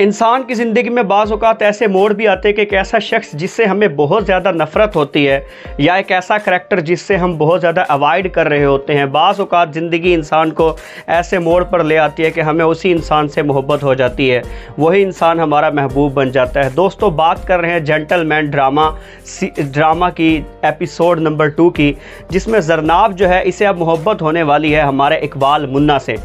इंसान की ज़िंदगी में बाज़ औक़ात ऐसे मोड़ भी आते हैं कि एक ऐसा शख्स जिससे हमें बहुत ज़्यादा नफ़रत होती है या एक ऐसा करैक्टर जिससे हम बहुत ज़्यादा अवॉइड कर रहे होते हैं, बाज़ औक़ात ज़िंदगी इंसान को ऐसे मोड़ पर ले आती है कि हमें उसी इंसान से मोहब्बत हो जाती है, वही इंसान हमारा महबूब बन जाता है। दोस्तों, बात कर रहे हैं जेंटलमैन ड्रामा की एपिसोड नंबर 2 की, जिसमें ज़रनाब जो है इसे अब मोहब्बत होने वाली है हमारे इकबाल मुन्ना से।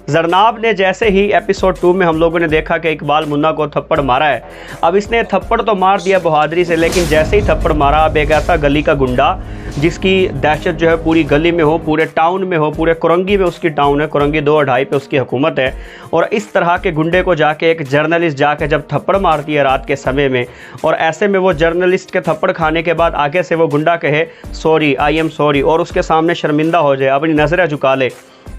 ज़रनाब ने जैसे ही एपिसोड 2 में हम लोगों ने देखा कि इकबाल मुन्ना को थप्पड़ मारा है, अब इसने थप्पड़ तो मार दिया बहादुरी से, लेकिन जैसे ही थप्पड़ मारा अब एक ऐसा गली का गुंडा जिसकी दहशत जो है पूरी गली में हो, पूरे टाउन में हो, पूरे कुरंगी में उसकी टाउन है, कुरंगी 2 और 2.5 पे उसकी हुकूमत है, और इस तरह के गुंडे को जाके एक जर्नलिस्ट जाके जब थप्पड़ मारती है रात के समय में, और ऐसे में वो जर्नलिस्ट के थप्पड़ खाने के बाद आगे से वो गुंडा कहे सॉरी, आई एम सॉरी, और उसके सामने शर्मिंदा हो जाए, अपनी नज़रें झुका ले,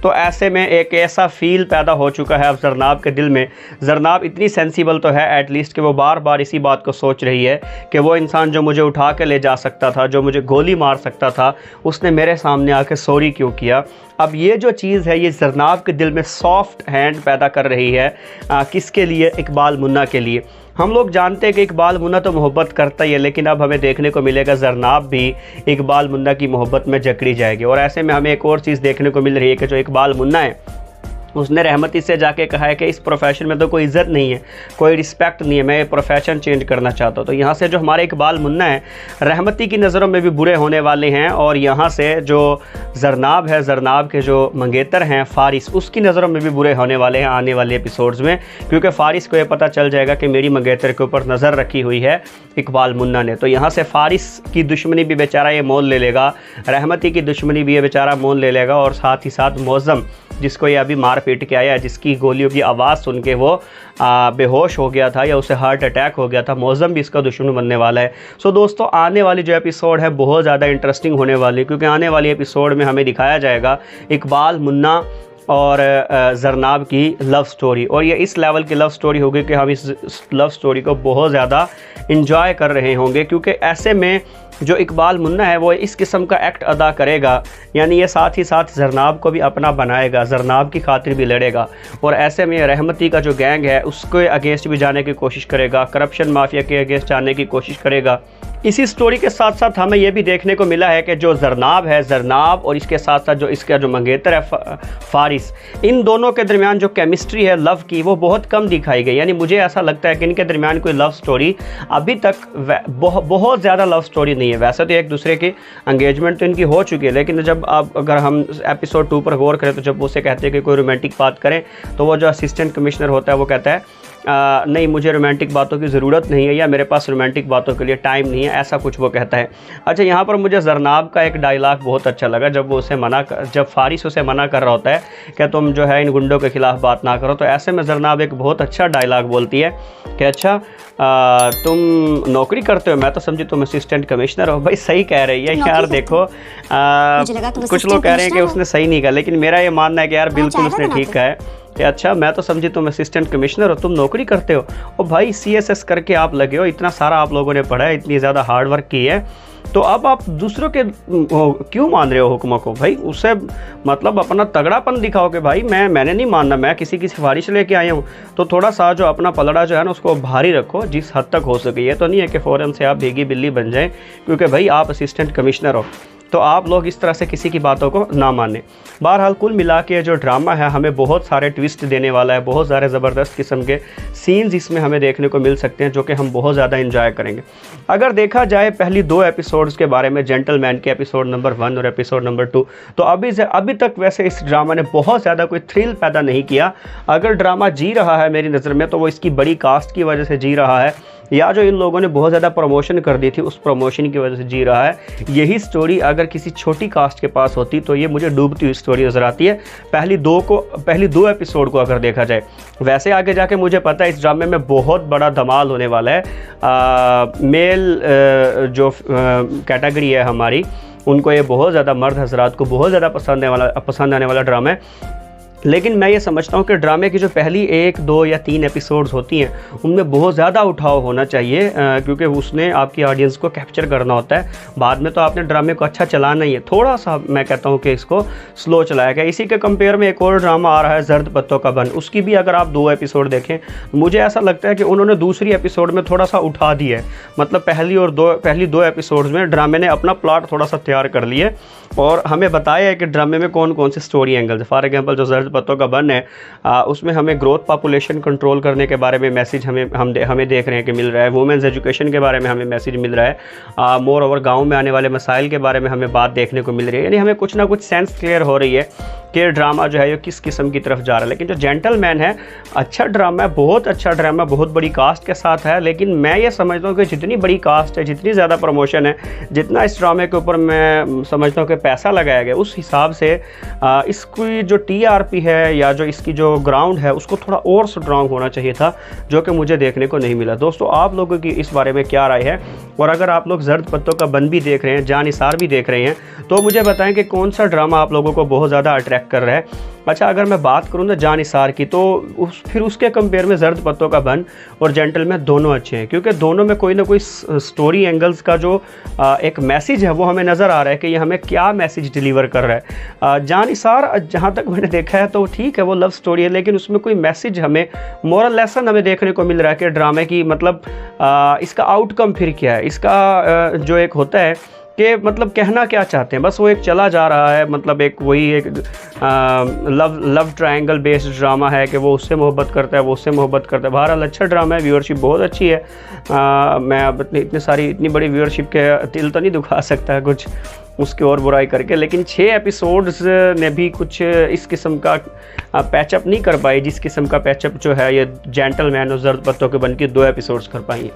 तो ऐसे में एक ऐसा फ़ील पैदा हो चुका है अब ज़रनाब के दिल में। ज़रनाब इतनी सेंसिबल तो है एटलीस्ट कि वो बार बार इसी बात को सोच रही है कि वो इंसान जो मुझे उठा के ले जा सकता था, जो मुझे गोली मार सकता था, उसने मेरे सामने आके सॉरी क्यों किया। अब ये जो चीज़ है ये ज़रनाब के दिल में सॉफ्ट हैंड पैदा कर रही है। किसके लिए? इकबाल मुन्ना के लिए। हम लोग जानते हैं कि इकबाल मुन्ना तो मोहब्बत करता ही है, लेकिन अब हमें देखने को मिलेगा ज़रनाब भी इकबाल मुन्ना की मोहब्बत में जकड़ी जाएगी। और ऐसे में हमें एक और चीज़ देखने को मिल रही है कि जो इकबाल मुन्ना है उसने रहमती से जाके कहा है कि इस प्रोफेशन में तो कोई इज़्ज़त नहीं है, कोई रिस्पेक्ट नहीं है, मैं ये प्रोफेशन चेंज करना चाहता हूँ। तो यहाँ से जो हमारे इकबाल मुन्ना है रहमती की नज़रों में भी बुरे होने वाले हैं, और यहाँ से जो ज़रनाब है, ज़रनाब के जो मंगेतर हैं फ़ारिस, उसकी नज़रों में भी बुरे होने वाले हैं आने वाले एपिसोड्स में, क्योंकि फ़ारिस को ये पता चल जाएगा कि मेरी मंगेतर के ऊपर नज़र रखी हुई है इकबाल मुन्ना ने। तो यहाँ से फ़ारिस की दुश्मनी भी बेचारा ये मोल ले लेगा, रहमती की दुश्मनी भी ये बेचारा मोल ले लेगा, और साथ ही साथ मौज़म जिसको ये अभी मार पीट के आया, जिसकी गोलियों की आवाज़ सुन के वो बेहोश हो गया था या उसे हार्ट अटैक हो गया था, मौज़म भी इसका दुश्मन बनने वाला है। सो दोस्तों, आने वाली जो एपिसोड है बहुत ज़्यादा इंटरेस्टिंग होने वाली है, क्योंकि आने वाली एपिसोड में हमें दिखाया जाएगा इकबाल मुन्ना और ज़रनाब की लव स्टोरी, और ये इस लेवल की लव स्टोरी होगी कि हम इस लव स्टोरी को बहुत ज़्यादा इंजॉय कर रहे होंगे, क्योंकि ऐसे में जो इकबाल मुन्ना है वो इस किस्म का एक्ट अदा करेगा, यानी ये साथ ही साथ ज़रनाब को भी अपना बनाएगा, ज़रनाब की खातिर भी लड़ेगा, और ऐसे में रहमती का जो गैंग है उसके अगेंस्ट भी जाने की कोशिश करेगा, करप्शन माफिया के अगेंस्ट जाने की कोशिश करेगा। इसी स्टोरी के साथ साथ हमें यह भी देखने को मिला है कि जो ज़रनाब है, ज़रनाब और इसके साथ साथ जो इसका जो मंगेतर है फ़ारिस, इन दोनों के दरमियान जो केमिस्ट्री है लव की वो बहुत कम दिखाई गई। यानी मुझे ऐसा लगता है कि इनके दरमियान कोई लव स्टोरी अभी तक बहुत ज़्यादा लव स्टोरी नहीं है। वैसे तो एक दूसरे की एंगेजमेंट तो इनकी हो चुकी है, लेकिन जब अब अगर हम एपिसोड 2 पर गौर करें तो जब उसे कहते हैं कि कोई रोमांटिक बात करें, तो वो जो असिस्टेंट कमिश्नर होता है वो कहता है नहीं, मुझे रोमांटिक बातों की ज़रूरत नहीं है, या मेरे पास रोमांटिक बातों के लिए टाइम नहीं है, ऐसा कुछ वो कहता है। अच्छा, यहाँ पर मुझे ज़रनाब का एक डायलॉग बहुत अच्छा लगा, जब वो उसे जब फ़ारिस उसे मना कर रहा होता है कि तुम जो है इन गुंडों के ख़िलाफ़ बात ना करो, तो ऐसे में ज़रनाब एक बहुत अच्छा डायलॉग बोलती है कि अच्छा तुम नौकरी करते हो, मैं तो समझी तुम असिस्टेंट कमिश्नर हो। भाई सही कह रही है यार। देखो कुछ लोग कह रहे हैं कि उसने सही नहीं कहा, लेकिन मेरा ये मानना है कि यार बिल्कुल उसने ठीक कहा है कि अच्छा मैं तो समझी तुम असिस्टेंट कमिश्नर हो, तुम नौकरी करते हो, और भाई CSS करके आप लगे हो, इतना सारा आप लोगों ने पढ़ा है, इतनी ज़्यादा हार्ड वर्क की है, तो अब आप दूसरों के क्यों मान रहे हो हुक्मों को? भाई उससे मतलब अपना तगड़ापन दिखाओ कि भाई मैंने नहीं मानना, मैं किसी की सिफारिश लेके आया हूँ। तो थोड़ा सा जो अपना पलड़ा जो है ना उसको भारी रखो जिस हद तक हो सके। ये तो नहीं है कि फ़ौरन से आप भीगी बिल्ली बन जाएं क्योंकि भाई आप असिस्टेंट कमिश्नर हो, तो आप लोग इस तरह से किसी की बातों को ना मानें। बहरहाल कुल मिला के जो ड्रामा है हमें बहुत सारे ट्विस्ट देने वाला है, बहुत सारे ज़बरदस्त किस्म के सीन्स इसमें हमें देखने को मिल सकते हैं, जो कि हम बहुत ज़्यादा इंजॉय करेंगे। अगर देखा जाए पहली 2 एपिसोड्स के बारे में, जेंटलमैन के एपिसोड नंबर 1 और एपिसोड नंबर 2, तो अभी तक वैसे इस ड्रामा ने बहुत ज़्यादा कोई थ्रिल पैदा नहीं किया। अगर ड्रामा जी रहा है मेरी नज़र में, तो वो इसकी बड़ी कास्ट की वजह से जी रहा है, या जो इन लोगों ने बहुत ज़्यादा प्रमोशन कर दी थी उस प्रमोशन की वजह से जी रहा है। यही स्टोरी अगर किसी छोटी कास्ट के पास होती तो ये मुझे डूबती हुई स्टोरी नज़र आती है पहली 2 एपिसोड को अगर देखा जाए। वैसे आगे जाके मुझे पता है इस ड्रामे में बहुत बड़ा धमाल होने वाला है। मेल जो कैटेगरी है हमारी, उनको ये बहुत ज़्यादा, मर्द हजरात को बहुत ज़्यादा पसंद आने वाला ड्रामा है। लेकिन मैं ये समझता हूँ कि ड्रामे की जो पहली 1, 2 या 3 एपिसोड्स होती हैं उनमें बहुत ज़्यादा उठाव होना चाहिए, क्योंकि उसने आपकी ऑडियंस को कैप्चर करना होता है। बाद में तो आपने ड्रामे को अच्छा चलाना ही है, थोड़ा सा मैं कहता हूँ कि इसको स्लो चलाया गया। इसी के कंपेयर में एक और ड्रामा आ रहा है जर्द पत्तों का बन, उसकी भी अगर आप 2 एपिसोड देखें मुझे ऐसा लगता है कि उन्होंने दूसरी एपिसोड में थोड़ा सा उठा दिया है। मतलब पहली 2 एपिसोड्स में ड्रामे ने अपना प्लॉट थोड़ा सा तैयार कर लिया और हमें बताया है कि ड्रामे में कौन कौन से स्टोरी एंगल्स। फॉर एग्जांपल जो जर्द पत्तों का बन है उसमें हमें ग्रोथ पॉपुलेशन कंट्रोल करने के बारे में मैसेज हमें देख रहे हैं कि मिल रहा है। वुमेन्स एजुकेशन के बारे में हमें मैसेज मिल रहा है। मोर ओवर गाँव में आने वाले मसाइल के बारे में हमें बात देखने को मिल रही है। यानी हमें कुछ ना कुछ सेंस क्लियर हो रही है कि ड्रामा जो है ये किस किस्म की तरफ जा रहा है। लेकिन जो जेंटलमैन है अच्छा ड्रामा है, बहुत अच्छा ड्रामा, बहुत बड़ी कास्ट के साथ है। लेकिन मैं ये समझता हूँ कि जितनी बड़ी कास्ट है, जितनी ज़्यादा प्रमोशन है, जितना इस ड्रामे के ऊपर मैं समझता हूँ कि पैसा लगाया गया, उस हिसाब से इसकी जो TRP है या जो इसकी जो ग्राउंड है उसको थोड़ा और स्ट्रॉन्ग होना चाहिए था, जो कि मुझे देखने को नहीं मिला। दोस्तों आप लोगों की इस बारे में क्या राय है? और अगर आप लोग जर्द पत्तों का बन भी देख रहे हैं, जान निसार भी देख रहे हैं, तो मुझे बताएं कि कौन सा ड्रामा आप लोगों को बहुत ज़्यादा अट्रैक्ट कर रहा है। अच्छा, अगर मैं बात करूँ ना जान निसार की, तो फिर उसके कंपेयर में जर्द पत्तों का बन और जेंटलमैन दोनों अच्छे हैं, क्योंकि दोनों में कोई ना कोई स्टोरी एंगल्स का जो एक मैसेज है वो हमें नज़र आ रहा है कि ये हमें क्या मैसेज डिलीवर कर रहा है। जान निसार जहाँ तक मैंने देखा है तो ठीक है, वो लव स्टोरी है, लेकिन उसमें कोई मैसेज हमें, मोरल लेसन हमें देखने को मिल रहा है कि ड्रामे की मतलब इसका आउटकम फिर क्या है, इसका जो एक होता है कि मतलब कहना क्या चाहते हैं। बस वो एक चला जा रहा है, मतलब एक वही एक लव ट्रायंगल बेस्ड ड्रामा है कि वो उससे मोहब्बत करता है, वो उससे मोहब्बत करता है। बहरहाल अच्छा ड्रामा है, व्यूअरशिप बहुत अच्छी है। मैं अब इतनी बड़ी व्यूअरशिप के दिल तो नहीं दुखा सकता कुछ उसकी और बुराई करके, लेकिन 6 एपिसोड्स ने भी कुछ इस किस्म का पैचअप नहीं कर पाई जिस किस्म का पैचअप जो है ये जेंटलमैन और जर्द पत्तों के बन के 2 एपिसोड्स कर पाई।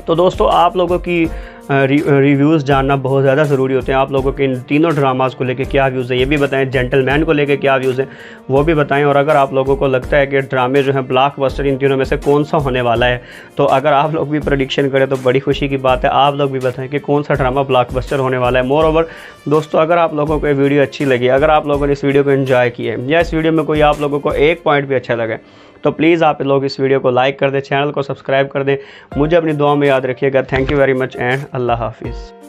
तो दोस्तों आप लोगों की रिव्यूज़ जानना बहुत ज़्यादा ज़रूरी होते हैं। आप लोगों के इन तीनों ड्रामाज़ को लेके क्या व्यूज़ है ये भी बताएं, जेंटलमैन को लेके क्या व्यूज़ हैं वो भी बताएं। और अगर आप लोगों को लगता है कि ड्रामे जो हैं ब्लॉकबस्टर इन तीनों में से कौन सा होने वाला है, तो अगर आप लोग भी प्रेडिक्शन करें तो बड़ी खुशी की बात है। आप लोग भी बताएं कि कौन सा ड्रामा ब्लॉकबस्टर होने वाला है। मोर ओवर दोस्तों, अगर आप लोगों को ये वीडियो अच्छी लगी, अगर आप लोगों ने इस वीडियो को एंजॉय किया या इस वीडियो में कोई आप लोगों को एक पॉइंट भी अच्छा लगे, तो प्लीज़ आप लोग इस वीडियो को लाइक कर दें, चैनल को सब्सक्राइब कर दें। मुझे अपनी दुआ में याद रखिएगा। Thank you very much and अल्लाह हाफिज़।